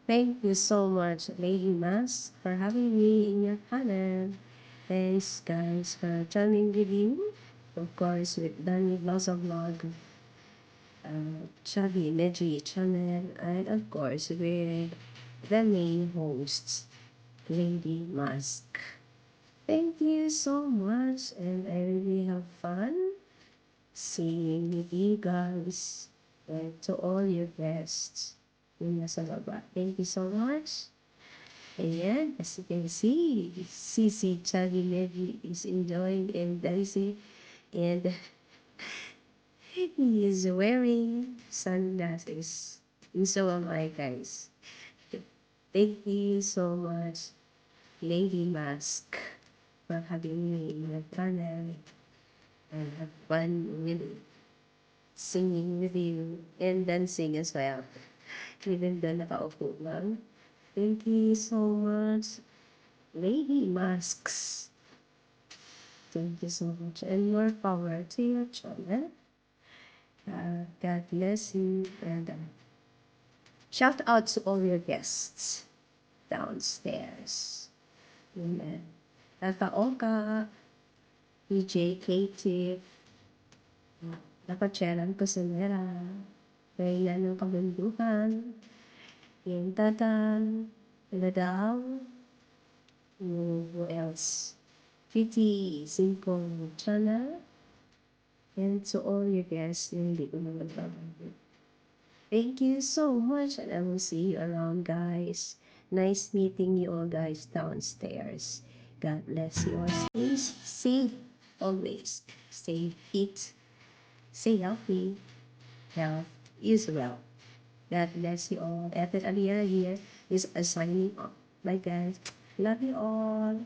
Thank you so much, Lady Mas, for having me in your channel. Thanks, guys, for joining with you. Of course, with Danny Vlogs Vlog, Chubby Medley channel, and of course, with the main hosts, Lady Mask. Thank you so much, and I really have fun seeing with you guys and to all your guests. Yung nasa baba. Thank you so much. Ayan, as you can see, Sisi Chubby Levy is enjoying and dancing, and he is wearing sunglasses. And so am I, guys. Thank you so much, Lady Mask, for having me in your channel and have fun with singing with you and dancing as well. Even though nakaupo lang. Thank you so much, Lady Masks. Thank you so much, and more power to your channel. God bless you, and shout out to all your guests downstairs. Amen. Tata Oka, DJ Katie, Nakacheran Kusinera, Reyna ng Kabundukan, Yung Tatan, Ladang, who else? PT Simple Channel, and to all your guests na hindi ko naman babanggitin. Thank you so much, and I will see you around, guys. Nice meeting you all, guys, downstairs. God bless you all. Stay safe always. Stay fit. Stay healthy. Health is wealth. God bless you all. Ethel Aliyah here is signing off. Bye, guys. Love you all.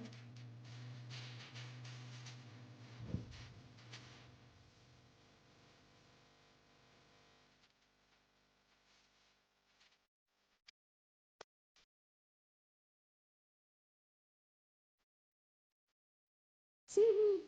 See you.